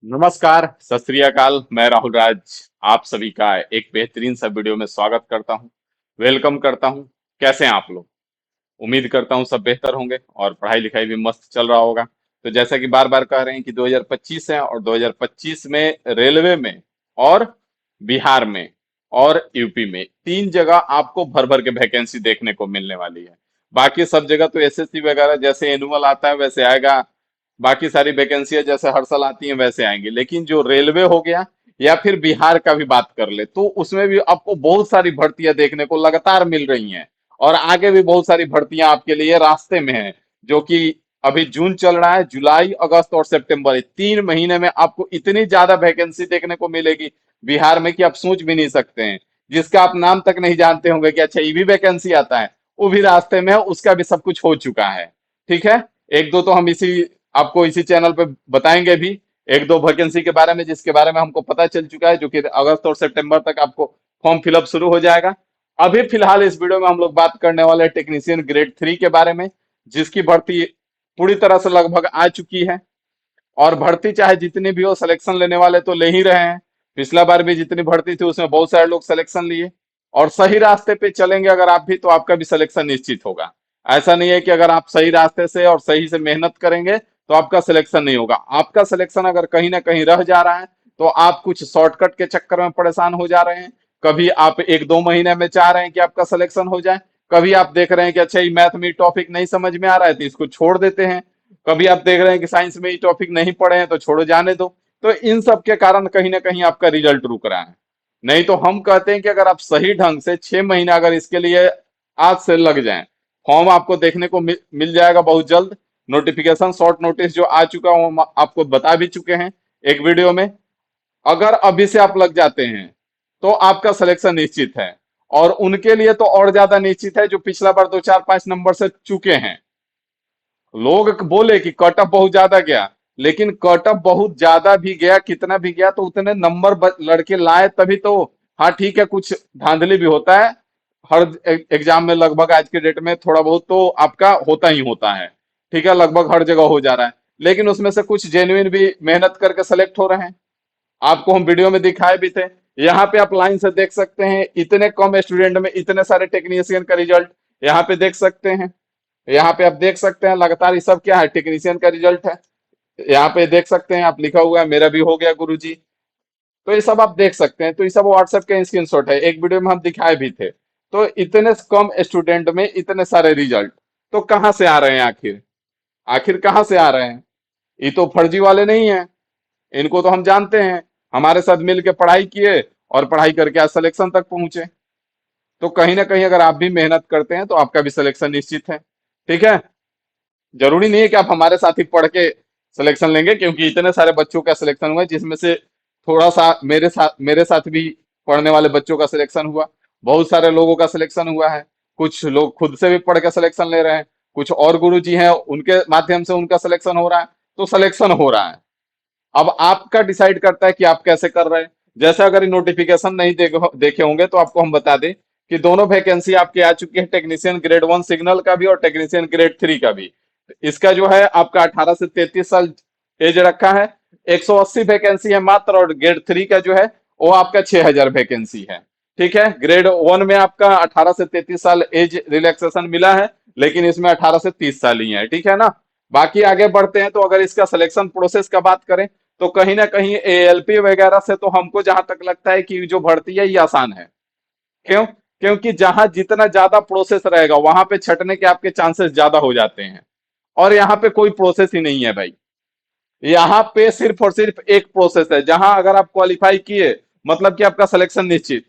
नमस्कार, सत श्री अकाल। मैं राहुल राज आप सभी का एक बेहतरीन सा वीडियो में स्वागत करता हूं, वेलकम करता हूं। कैसे हैं आप लोग? उम्मीद करता हूं सब बेहतर होंगे और पढ़ाई लिखाई भी मस्त चल रहा होगा। तो जैसा कि बार बार कह रहे हैं कि 2025 है और 2025 में रेलवे में और बिहार में और यूपी में तीन जगह आपको भर भर के वैकेंसी देखने को मिलने वाली है। बाकी सब जगह तो एसएससी वगैरह जैसे एनुअल आता है वैसे आएगा। बाकी सारी वैकेंसियां जैसे हर साल आती हैं वैसे आएंगी, लेकिन जो रेलवे हो गया या फिर बिहार का भी बात कर ले तो उसमें भी आपको बहुत सारी भर्तियां देखने को लगातार मिल रही हैं। और आगे भी बहुत सारी भर्तियां आपके लिए रास्ते में हैं, जो कि अभी जून चल रहा है, जुलाई अगस्त और सितंबर, 3 महीने में आपको इतनी ज्यादा वैकेंसी देखने को मिलेगी बिहार में कि आप सोच भी नहीं सकते हैं। जिसका आप नाम तक नहीं जानते होंगे कि अच्छा ये भी वैकेंसी आता है, वो भी रास्ते में है, उसका भी सब कुछ हो चुका है। ठीक है। एक दो तो हम इसी आपको इसी चैनल पे बताएंगे भी, एक दो वैकेंसी के बारे में जिसके बारे में हमको पता चल चुका है, जो कि अगस्त और सितंबर तक आपको फॉर्म फिलअप शुरू हो जाएगा। अभी फिलहाल इस वीडियो में हम लोग बात करने वाले हैं टेक्नीशियन ग्रेड 3 के बारे में, जिसकी भर्ती पूरी तरह से लगभग आ चुकी है। और भर्ती चाहे जितनी भी हो, सिलेक्शन लेने वाले तो ले ही रहे हैं। पिछला बार भी जितनी भर्ती थी उसमें बहुत सारे लोग सिलेक्शन लिए। और सही रास्ते पे चलेंगे अगर आप भी, तो आपका भी सिलेक्शन निश्चित होगा। ऐसा नहीं है कि अगर आप सही रास्ते से और सही से मेहनत करेंगे तो आपका सिलेक्शन नहीं होगा। आपका सिलेक्शन अगर कहीं ना कहीं रह जा रहा है तो आप कुछ शॉर्टकट के चक्कर में परेशान हो जा रहे हैं। कभी आप एक दो महीने में चाह रहे हैं कि आपका सिलेक्शन हो जाए, कभी आप देख रहे हैं कि अच्छा ये मैथ में टॉपिक नहीं समझ में आ रहा है तो इसको छोड़ देते हैं, कभी आप देख रहे हैं कि साइंस में ये टॉपिक नहीं पढ़े हैं तो छोड़ो जाने दो। तो इन सब के कारण कहीं ना कहीं आपका रिजल्ट रुक रहा है। नहीं तो हम कहते हैं कि अगर आप सही ढंग से 6 महीना अगर इसके लिए आज से लग जाएं, फॉर्म आपको देखने को मिल जाएगा बहुत जल्द। नोटिफिकेशन शॉर्ट नोटिस जो आ चुका हूं हम आपको बता भी चुके हैं एक वीडियो में। अगर अभी से आप लग जाते हैं तो आपका सिलेक्शन निश्चित है। और उनके लिए तो और ज्यादा निश्चित है जो पिछला बार 2 4 5 नंबर से चुके हैं। लोग बोले कि कट ऑफ बहुत ज्यादा गया, लेकिन कट ऑफ बहुत ज्यादा भी गया, कितना भी गया, तो उतने नंबर लड़के लाए तभी तो। हाँ ठीक है, कुछ धांधली भी होता है हर एग्जाम में, लगभग आज के डेट में थोड़ा बहुत तो आपका होता ही होता है। ठीक है, लगभग हर जगह हो जा रहा है, लेकिन उसमें से कुछ जेन्युइन भी मेहनत करके सेलेक्ट हो रहे हैं। आपको हम वीडियो में दिखाए भी थे। यहाँ पे आप लाइन से देख सकते हैं, इतने कम स्टूडेंट में इतने सारे टेक्नीशियन का रिजल्ट यहाँ पे देख सकते हैं। यहाँ पे आप देख सकते हैं लगातार, ये सब क्या है, टेक्नीशियन का रिजल्ट है। यहाँ पे देख सकते हैं आप, लिखा हुआ है मेरा भी हो गया गुरुजी। तो ये सब आप देख सकते हैं, तो ये सब व्हाट्सएप के स्क्रीनशॉट है, एक वीडियो में हम दिखाए भी थे। तो इतने कम स्टूडेंट में इतने सारे रिजल्ट तो कहाँ से आ रहे हैं आखिर? आखिर कहाँ से आ रहे हैं? ये तो फर्जी वाले नहीं है, इनको तो हम जानते हैं। हमारे साथ मिल के पढ़ाई किए और पढ़ाई करके आज सिलेक्शन तक पहुंचे। तो कहीं ना कहीं अगर आप भी मेहनत करते हैं तो आपका भी सिलेक्शन निश्चित है। ठीक है। जरूरी नहीं है कि आप हमारे साथ ही पढ़ के सिलेक्शन लेंगे, क्योंकि इतने सारे बच्चों का सिलेक्शन हुआ है जिसमें से थोड़ा सा मेरे साथ भी पढ़ने वाले बच्चों का सिलेक्शन हुआ। बहुत सारे लोगों का सिलेक्शन हुआ है। कुछ लोग खुद से भी पढ़ के सिलेक्शन ले रहे हैं, कुछ और गुरुजी हैं उनके माध्यम से उनका सिलेक्शन हो रहा है। तो सिलेक्शन हो रहा है। अब आपका डिसाइड करता है कि आप कैसे कर रहे हैं। जैसे अगर नोटिफिकेशन नहीं देखे होंगे तो आपको हम बता दें कि दोनों वैकेंसी आपकी आ चुकी है, टेक्नीशियन ग्रेड 1 सिग्नल का भी और टेक्नीशियन ग्रेड 3 का भी। इसका जो है आपका 18 से 33 साल एज रखा है। 180 वैकेंसी है मात्र, और ग्रेड 3 का जो है वो आपका 6000 वैकेंसी है। ठीक है। ग्रेड 1 में आपका 18 से 33 साल एज रिलैक्सेशन मिला है, लेकिन इसमें 18 से 30 साल ही है। ठीक है ना। बाकी आगे बढ़ते हैं, तो अगर इसका सिलेक्शन प्रोसेस का बात करें तो कहीं ना कहीं एएलपी वगैरह से तो हमको जहां तक लगता है कि जो भर्ती है ये आसान है। क्यों? क्योंकि जहां जितना ज्यादा प्रोसेस रहेगा वहां पे छटने के आपके चांसेस ज्यादा हो जाते हैं। और यहाँ पे कोई प्रोसेस ही नहीं है भाई। यहाँ पे सिर्फ और सिर्फ एक प्रोसेस है, जहां अगर आप क्वालिफाई किए मतलब कि आपका सिलेक्शन निश्चित।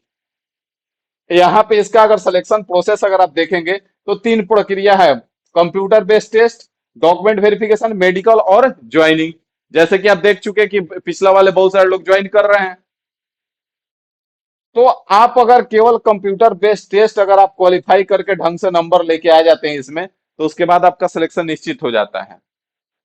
यहाँ पे इसका अगर सिलेक्शन प्रोसेस अगर आप देखेंगे तो तीन प्रक्रिया है: computer based test, document verification, medical और ज्वाइनिंग। जैसे कि आप देख चुके कि पिछला वाले बहुत सारे लोग ज्वाइन कर रहे हैं। तो आप अगर केवल कंप्यूटर बेस्ड टेस्ट अगर आप क्वालिफाई करके ढंग से नंबर लेके आ जाते हैं इसमें, तो उसके बाद आपका सिलेक्शन निश्चित हो जाता है।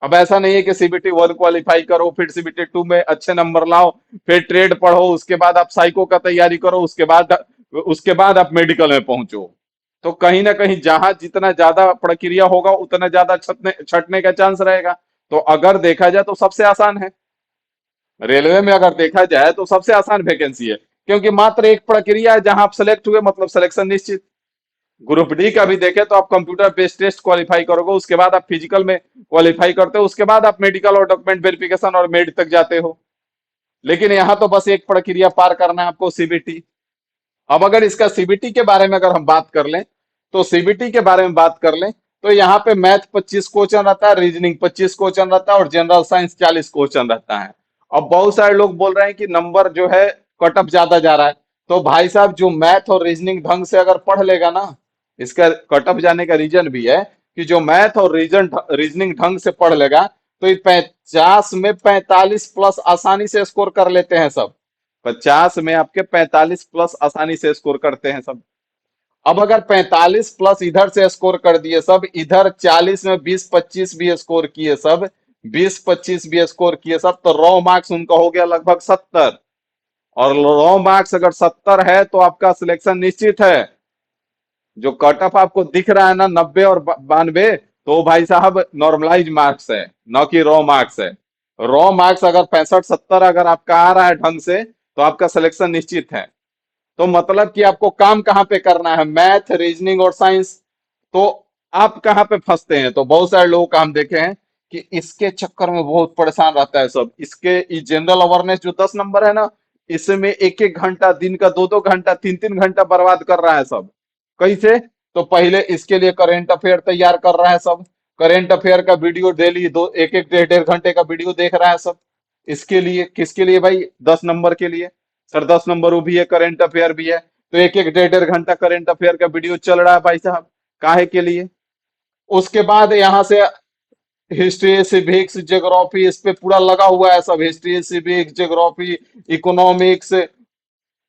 अब ऐसा नहीं है कि सीबीटी 1 क्वालिफाई करो, फिर सीबीटी 2 में अच्छे नंबर लाओ, फिर ट्रेड पढ़ो, उसके बाद आप साइको का तैयारी करो, उसके बाद आप मेडिकल में पहुंचो। तो कहीं ना कहीं जहां जितना ज्यादा प्रक्रिया होगा उतना ज्यादा छटने छटने का चांस रहेगा। तो अगर देखा जाए तो सबसे आसान है। रेलवे में अगर देखा जाए तो सबसे आसान वैकेंसी है, क्योंकि मात्र एक प्रक्रिया है जहां आप सेलेक्ट हुए मतलब सिलेक्शन निश्चित। ग्रुप डी का भी देखें तो आप कंप्यूटर बेस्ड टेस्ट क्वालिफाई करोगे, उसके बाद आप फिजिकल में क्वालिफाई करते हो, उसके बाद आप मेडिकल और डॉक्यूमेंट वेरिफिकेशन और मेड तक जाते हो। लेकिन यहाँ तो बस एक प्रक्रिया पार करना है आपको, सीबीटी। अब अगर इसका सीबीटी के बारे में अगर हम बात कर लें, तो सीबीटी के बारे में बात कर लें तो यहाँ पे मैथ 25 क्वेश्चन रहता है, रीजनिंग 25 क्वेश्चन रहता है और जनरल साइंस 40 क्वेश्चन रहता है। अब बहुत सारे लोग बोल रहे हैं कि नंबर जो है कट ऑफ ज्यादा जा रहा है। तो भाई साहब, जो मैथ और रीजनिंग ढंग से अगर पढ़ लेगा ना, इसका कट ऑफ जाने का रीजन भी है कि जो मैथ और रीजनिंग ढंग से पढ़ लेगा तो ये 50 में 45 प्लस आसानी से स्कोर कर लेते हैं सब। 50 में आपके 45 प्लस आसानी से स्कोर करते हैं सब। अब अगर 45 प्लस इधर से स्कोर कर दिए सब, इधर 40 में 20-25 भी स्कोर किए सब, 20-25 भी स्कोर किए सब, तो रॉ मार्क्स उनका हो गया लगभग 70। और रॉ मार्क्स अगर 70 है तो आपका सिलेक्शन निश्चित है। जो कट ऑफ आपको दिख रहा है ना 90 और 92, तो भाई साहब नॉर्मलाइज मार्क्स है, न कि रॉ मार्क्स है। रॉ मार्क्स अगर 65-70 अगर आपका आ रहा है ढंग से, तो आपका सिलेक्शन निश्चित है। तो मतलब कि आपको काम कहाँ पे करना है, मैथ रीजनिंग और साइंस। तो आप कहाँ पे फंसते हैं, तो बहुत सारे लोगों का हम देखे हैं कि इसके चक्कर में बहुत परेशान रहता है सब। इसके जनरल अवेयरनेस जो 10 नंबर है ना, इसमें एक एक घंटा, दिन का 2-2 घंटा, 3-3 घंटा बर्बाद कर रहा है सब। कैसे? तो पहले इसके लिए करेंट अफेयर तैयार कर रहा है सब। करेंट अफेयर का वीडियो डेली दो एक एक 1.5-1.5 घंटे का वीडियो देख रहा है सब। इसके लिए, किसके लिए भाई? 10 नंबर के लिए। सर 10 नंबर वो भी है, करेंट अफेयर भी है। तो एक एक 1.5-1.5 घंटा करेंट अफेयर का वीडियो चल रहा है भाई साहब। काहे के लिए? उसके बाद यहाँ से हिस्ट्री सिविक्स ज्योग्राफी, इस पे पूरा लगा हुआ है सब। हिस्ट्री सिविक्स ज्योग्राफी इकोनॉमिक्स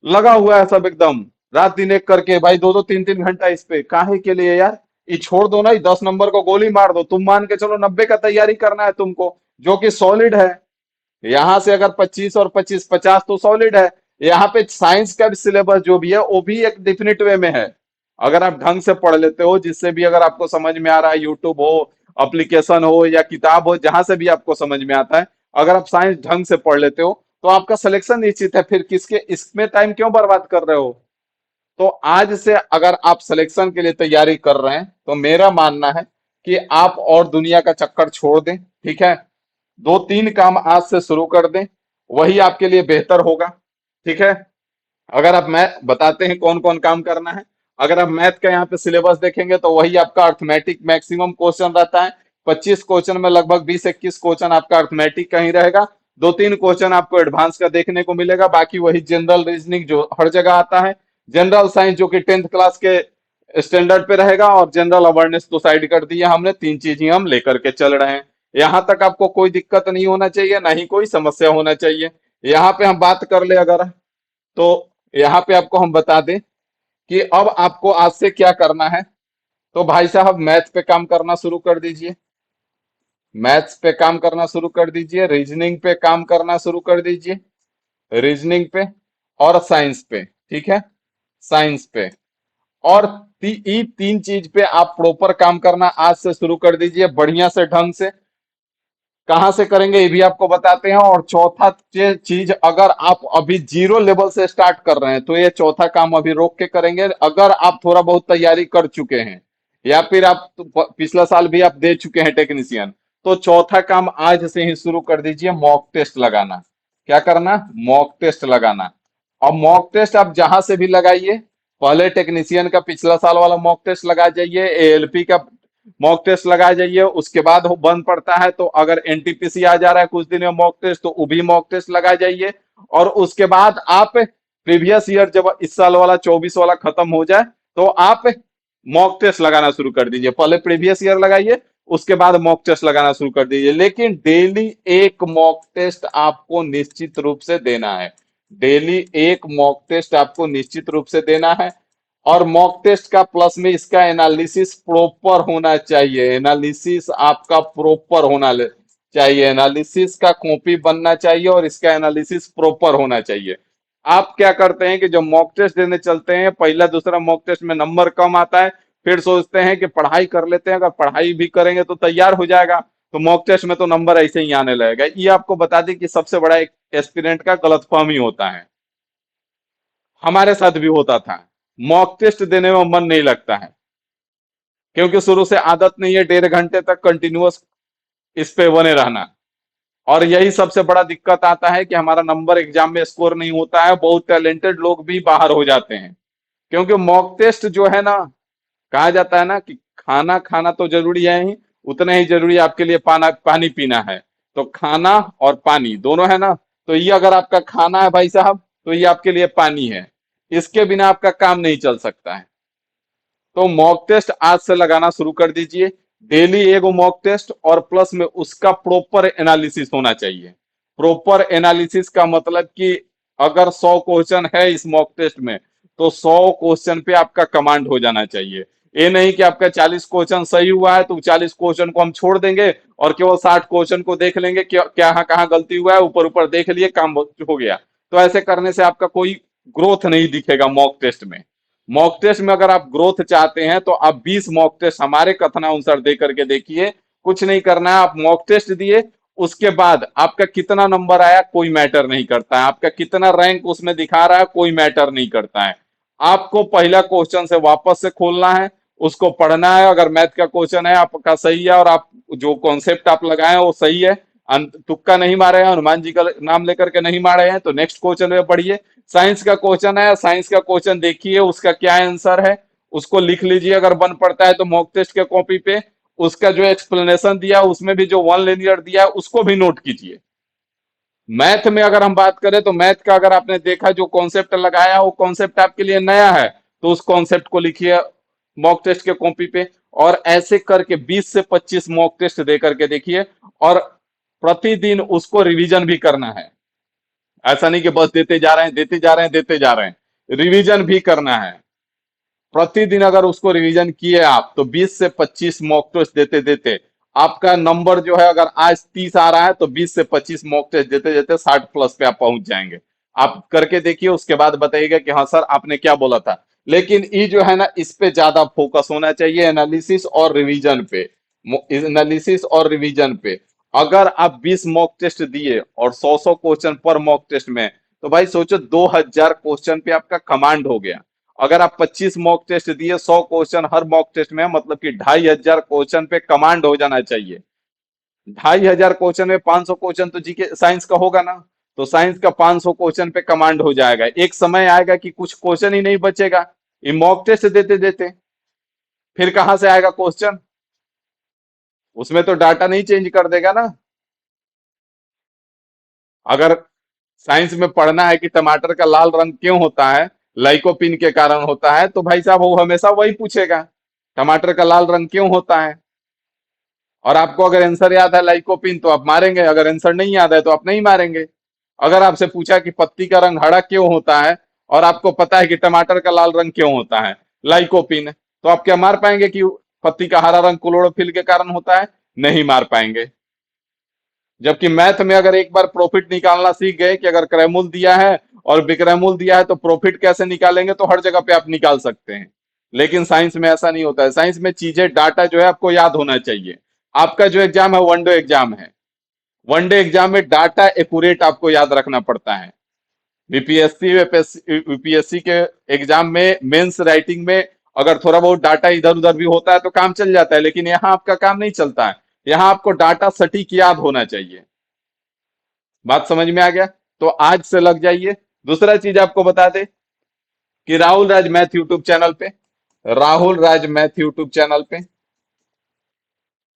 लगा हुआ है सब एकदम, रात दिन एक करके भाई, 2-2 3-3 घंटा इस पे। काहे के लिए यार? ये छोड़ दो ना, ये 10 नंबर को गोली मार दो। तुम मान के चलो 90 का तैयारी करना है तुमको, जो कि सॉलिड है। यहाँ से अगर 25 और 25 50 तो सॉलिड है। यहाँ पे साइंस का भी सिलेबस जो भी है वो भी एक डिफिनिट वे में है। अगर आप ढंग से पढ़ लेते हो, जिससे भी अगर आपको समझ में आ रहा है, यूट्यूब हो, एप्लीकेशन हो या किताब हो, जहां से भी आपको समझ में आता है, अगर आप साइंस ढंग से पढ़ लेते हो तो आपका सिलेक्शन निश्चित है। फिर किसके इसमें टाइम क्यों बर्बाद कर रहे हो? तो आज से अगर आप सिलेक्शन के लिए तैयारी कर रहे हैं तो मेरा मानना है कि आप और दुनिया का चक्कर छोड़ दें। ठीक है? 2-3 काम आज से शुरू कर दें, वही आपके लिए बेहतर होगा। ठीक है? अगर आप मैथ बताते हैं कौन कौन काम करना है। अगर आप मैथ का यहाँ पे सिलेबस देखेंगे तो वही आपका अर्थमेटिक मैक्सिमम क्वेश्चन रहता है। 25 क्वेश्चन में लगभग 20-21 क्वेश्चन आपका अर्थमेटिक का ही रहेगा। 2-3 क्वेश्चन आपको एडवांस का देखने को मिलेगा, बाकी वही जनरल रीजनिंग जो हर जगह आता है। जनरल साइंस जो कि 10th क्लास के स्टैंडर्ड पे रहेगा, और जनरल अवेयरनेस तो साइड कर दी है हमने। 3 चीज ही हम लेकर के चल रहे हैं। यहाँ तक आपको कोई दिक्कत नहीं होना चाहिए, ना ही कोई समस्या होना चाहिए। यहाँ पे हम बात कर ले अगर, तो यहाँ पे आपको हम बता दें कि अब आपको आज से क्या करना है। तो भाई साहब, मैथ पे काम करना शुरू कर दीजिए। मैथ्स पे काम करना शुरू कर दीजिए, रीजनिंग पे काम करना शुरू कर दीजिए, रीजनिंग पे और साइंस पे। ठीक है? साइंस पे और ये 3 चीज पे आप प्रॉपर काम करना आज से शुरू कर दीजिए, बढ़िया से ढंग से। कहाँ से करेंगे ये भी आपको बताते हैं। और चौथा चीज, अगर आप अभी जीरो लेवल से स्टार्ट कर रहे हैं तो ये चौथा काम अभी रोक के करेंगे। अगर आप थोड़ा बहुत तैयारी कर चुके हैं या फिर आप पिछला साल भी आप दे चुके हैं टेक्नीशियन, तो चौथा काम आज से ही शुरू कर दीजिए, मॉक टेस्ट लगाना। क्या करना? मॉक टेस्ट लगाना। और मॉक टेस्ट आप जहां से भी लगाइए, पहले टेक्नीशियन का पिछला साल वाला मॉक टेस्ट लगा जाइए, एएलपी का मॉक टेस्ट लगा जाइए। उसके बाद वो बंद पड़ता है तो अगर एनटीपीसी आ जा रहा है कुछ दिन में मॉक टेस्ट, तो वो भी मॉक टेस्ट लगा जाइए। और उसके बाद आप प्रीवियस ईयर, जब इस साल वाला 24 वाला खत्म हो जाए, तो आप मॉक टेस्ट लगाना शुरू कर दीजिए। पहले प्रीवियस ईयर लगाइए, उसके बाद मॉक टेस्ट लगाना शुरू कर दीजिए। लेकिन डेली एक मॉक टेस्ट आपको निश्चित रूप से देना है। डेली एक मॉक टेस्ट आपको निश्चित रूप से देना है। और मॉक टेस्ट का प्लस में इसका एनालिसिस प्रॉपर होना चाहिए। एनालिसिस आपका प्रॉपर होना चाहिए, एनालिसिस का कॉपी बनना चाहिए और इसका एनालिसिस प्रॉपर होना चाहिए। आप क्या करते हैं कि जब मॉक टेस्ट देने चलते हैं, पहला दूसरा मॉक टेस्ट में नंबर कम आता है, फिर सोचते हैं कि पढ़ाई कर लेते हैं, अगर पढ़ाई भी करेंगे तो तैयार हो जाएगा। तो मॉक टेस्ट में तो नंबर ऐसे ही आने लगेगा। ये आपको बता दें कि सबसे बड़ा एक एस्पिरेंट का गलतफहमी होता है, हमारे साथ भी होता था। मॉक टेस्ट देने में मन नहीं लगता है, क्योंकि शुरू से आदत नहीं है 1.5 घंटे तक कंटिन्यूअस इस पे बने रहना। और यही सबसे बड़ा दिक्कत आता है कि हमारा नंबर एग्जाम में स्कोर नहीं होता है, बहुत टैलेंटेड लोग भी बाहर हो जाते हैं। क्योंकि मॉक टेस्ट जो है ना, कहा जाता है ना कि खाना खाना तो जरूरी है ही, उतना ही जरूरी आपके लिए पानी पीना है। तो खाना और पानी दोनों है ना, तो ये अगर आपका खाना है भाई साहब, तो ये आपके लिए पानी है। इसके बिना आपका काम नहीं चल सकता है। तो मॉक टेस्ट आज से लगाना शुरू कर दीजिए। डेली एगो मॉक टेस्ट, और प्लस में उसका प्रॉपर एनालिसिस होना चाहिए। प्रॉपर एनालिसिस का मतलब कि अगर 100 क्वेश्चन है इस मॉक टेस्ट में, तो 100 क्वेश्चन पे आपका कमांड हो जाना चाहिए। ये नहीं कि आपका 40 क्वेश्चन सही हुआ है तो 40 क्वेश्चन को हम छोड़ देंगे और केवल 60 क्वेश्चन को देख लेंगे, क्या क्या कहाँ गलती हुआ है, ऊपर ऊपर देख लिए, काम हो गया। तो ऐसे करने से आपका कोई ग्रोथ नहीं दिखेगा मॉक टेस्ट में। मॉक टेस्ट में अगर आप ग्रोथ चाहते हैं तो आप 20 मॉक टेस्ट हमारे कथनानुसार दे करके देखिए। कुछ नहीं करना है, आप मॉक टेस्ट दिए, उसके बाद आपका कितना नंबर आया कोई मैटर नहीं करता है, आपका कितना रैंक उसमें दिखा रहा है कोई मैटर नहीं करता है। आपको पहला क्वेश्चन से वापस से खोलना है, उसको पढ़ना है। अगर मैथ का क्वेश्चन है आपका सही है और आप जो कॉन्सेप्ट आप लगाए हैं वो सही है, तुक्का नहीं मारे हैं, हनुमान जी का नाम लेकर के नहीं मारे हैं, तो नेक्स्ट क्वेश्चन में पढ़िए। साइंस का क्वेश्चन है, साइंस का क्वेश्चन देखिए उसका क्या आंसर है, उसको लिख लीजिए। अगर बन पड़ता है तो मॉक टेस्ट के कॉपी पे उसका जो एक्सप्लेनेशन दिया उसमें भी जो वन लिनियर दिया उसको भी नोट कीजिए। मैथ में अगर हम बात करें तो मैथ का अगर आपने देखा जो कॉन्सेप्ट लगाया वो कॉन्सेप्ट आपके लिए नया है, तो उस कॉन्सेप्ट को लिखिए मॉक टेस्ट के कॉपी पे। और ऐसे करके 20 से 25 मॉक टेस्ट दे करके देखिए, और प्रतिदिन उसको रिवीजन भी करना है। ऐसा नहीं कि बस देते जा रहे हैं देते जा रहे हैं देते जा रहे हैं, रिवीजन भी करना है। प्रतिदिन अगर उसको रिवीजन किए आप तो 20 से 25 मॉक टेस्ट देते देते आपका नंबर जो है, अगर आज 30 आ रहा है तो 20 से 25 मॉक टेस्ट देते देते 60 प्लस पे आप पहुंच जाएंगे। आप करके देखिए, उसके बाद बताइएगा कि हाँ सर आपने क्या बोला था। लेकिन ये जो है ना, इस पे ज्यादा फोकस होना चाहिए, एनालिसिस और रिवीजन पे। एनालिसिस और रिवीजन पे अगर आप 20 मॉक टेस्ट दिए और 100 क्वेश्चन पर मॉक टेस्ट में, तो भाई सोचो 2000 क्वेश्चन पे आपका कमांड हो गया। अगर आप 25 मॉक टेस्ट दिए, 100 क्वेश्चन हर मॉक टेस्ट में, मतलब कि 2500 क्वेश्चन पे कमांड हो जाना चाहिए। 2500 क्वेश्चन में 500 क्वेश्चन तो जीके साइंस का होगा ना, तो साइंस का 500 क्वेश्चन पे कमांड हो जाएगा। एक समय आएगा कि कुछ क्वेश्चन ही नहीं बचेगा, ये मॉक टेस्ट देते देते फिर कहां से आएगा क्वेश्चन, उसमें तो डाटा नहीं चेंज कर देगा ना। अगर साइंस में पढ़ना है कि टमाटर का लाल रंग क्यों होता है, लाइकोपिन के कारण होता है, तो भाई साहब वो हमेशा वही पूछेगा, टमाटर का लाल रंग क्यों होता है। और आपको अगर आंसर याद है लाइकोपिन तो आप मारेंगे, अगर आंसर नहीं याद है तो आप नहीं मारेंगे। अगर आपसे पूछा कि पत्ती का रंग हरा क्यों होता है, और आपको पता है कि टमाटर का लाल रंग क्यों होता है, लाइकोपिन, तो आप क्या मार पाएंगे कि पत्ती का हरा रंग क्लोरोफिल के कारण होता है? नहीं मार पाएंगे। जबकि मैथ में अगर एक बार प्रॉफिट निकालना सीख गए कि अगर क्रयमूल दिया है और विक्रयमूल दिया है तो प्रॉफिट कैसे निकालेंगे, तो हर जगह पे आप निकाल सकते हैं। लेकिन साइंस में ऐसा नहीं होता है, साइंस में चीजें डाटा जो है आपको याद होना चाहिए। आपका जो एग्जाम है वनडे एग्जाम है, वनडे एग्जाम में डाटा एक्यूरेट आपको याद रखना पड़ता है। बीपीएससी यूपीएससी के एग्जाम में मेंस राइटिंग में अगर थोड़ा बहुत डाटा इधर उधर भी होता है तो काम चल जाता है, लेकिन यहाँ आपका काम नहीं चलता है। यहाँ आपको डाटा सटीक याद होना चाहिए। बात समझ में आ गया? तो आज से लग जाइए। दूसरा चीज आपको बता दे कि Rahul Raj math YouTube channel पे, Rahul Raj math YouTube channel पे,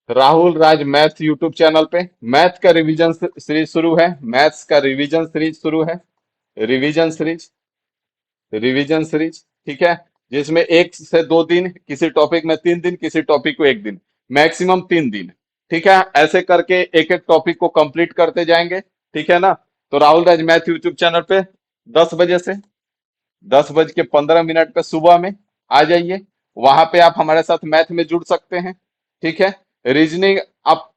Rahul Raj math YouTube channel पे मैथ का रिवीजन सीरीज शुरू है, मैथ्स का रिवीजन सीरीज शुरू है। रिवीजन सीरीज, रिवीजन सीरीज, ठीक है, जिसमें 1 से 2 दिन किसी टॉपिक में, 3 दिन किसी टॉपिक को 1 दिन, मैक्सिमम 3 दिन। ठीक है, ऐसे करके एक एक टॉपिक को कंप्लीट करते जाएंगे। ठीक है ना? तो Rahul Raj math YouTube channel पे 10 बजे से 10:15 पे सुबह में आ जाइए। वहां पे आप हमारे साथ मैथ में जुड़ सकते हैं। ठीक है, रीजनिंग आप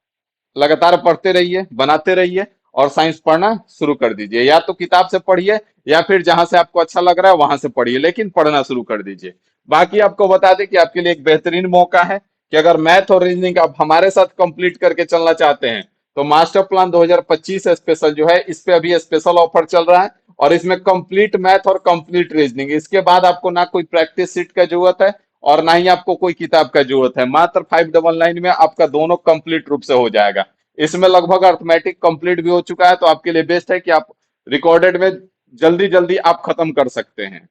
लगातार पढ़ते रहिए, बनाते रहिए, और साइंस पढ़ना शुरू कर दीजिए। या तो किताब से पढ़िए या फिर जहां से आपको अच्छा लग रहा है वहां से पढ़िए, लेकिन पढ़ना शुरू कर दीजिए। बाकी आपको बता दें कि आपके लिए एक बेहतरीन मौका है कि अगर मैथ और रीजनिंग आप हमारे साथ कंप्लीट करके चलना चाहते हैं तो मास्टर प्लान 2025 स्पेशल जो है इस पे अभी स्पेशल ऑफर चल रहा है। और इसमें कंप्लीट मैथ और कंप्लीट रीजनिंग, इसके बाद आपको ना कोई प्रैक्टिस सीट का जरूरत है और ना ही आपको कोई किताब का जरूरत है। मात्र 599 में आपका दोनों कंप्लीट रूप से हो जाएगा। इसमें लगभग अर्थमेटिक कंप्लीट भी हो चुका है, तो आपके लिए बेस्ट है कि आप रिकॉर्डेड में जल्दी जल्दी आप खत्म कर सकते हैं।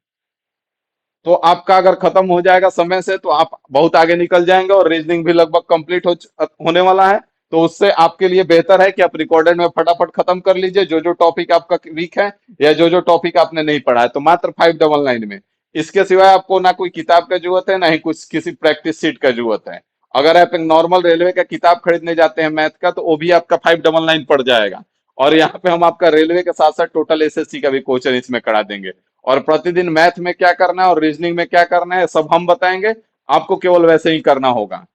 तो आपका अगर खत्म हो जाएगा समय से तो आप बहुत आगे निकल जाएंगे, और रीजनिंग भी लगभग कंप्लीट होने वाला है। तो उससे आपके लिए बेहतर है कि आप रिकॉर्डेड में फटाफट खत्म कर लीजिए जो जो टॉपिक आपका वीक है या जो जो टॉपिक आपने नहीं पढ़ा है, तो मात्र 599 में। इसके सिवाय आपको ना कोई किताब का जरूरत है, ना ही कुछ किसी प्रैक्टिस सीट का जरूरत है। अगर आप एक नॉर्मल रेलवे का किताब खरीदने जाते हैं मैथ का, तो वो भी आपका 599 पड़ जाएगा। और यहाँ पे हम आपका रेलवे के साथ साथ टोटल एसएससी का भी कोचिंग इसमें करा देंगे। और प्रतिदिन मैथ में क्या करना है और रीजनिंग में क्या करना है सब हम बताएंगे। आपको केवल वैसे ही करना होगा,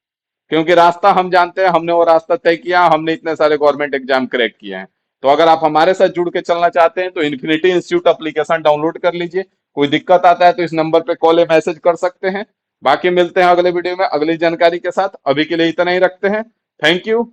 क्योंकि रास्ता हम जानते हैं, हमने वो रास्ता तय किया, हमने इतने सारे गवर्नमेंट एग्जाम क्रैक किए हैं। तो अगर आप हमारे साथ जुड़ के चलना चाहते हैं तो इन्फिनिटी इंस्टीट्यूट एप्लीकेशन डाउनलोड कर लीजिए। कोई दिक्कत आता है तो इस नंबर पे कॉल या मैसेज कर सकते हैं। बाकी मिलते हैं अगले वीडियो में अगली जानकारी के साथ। अभी के लिए इतना ही रखते हैं। Thank you.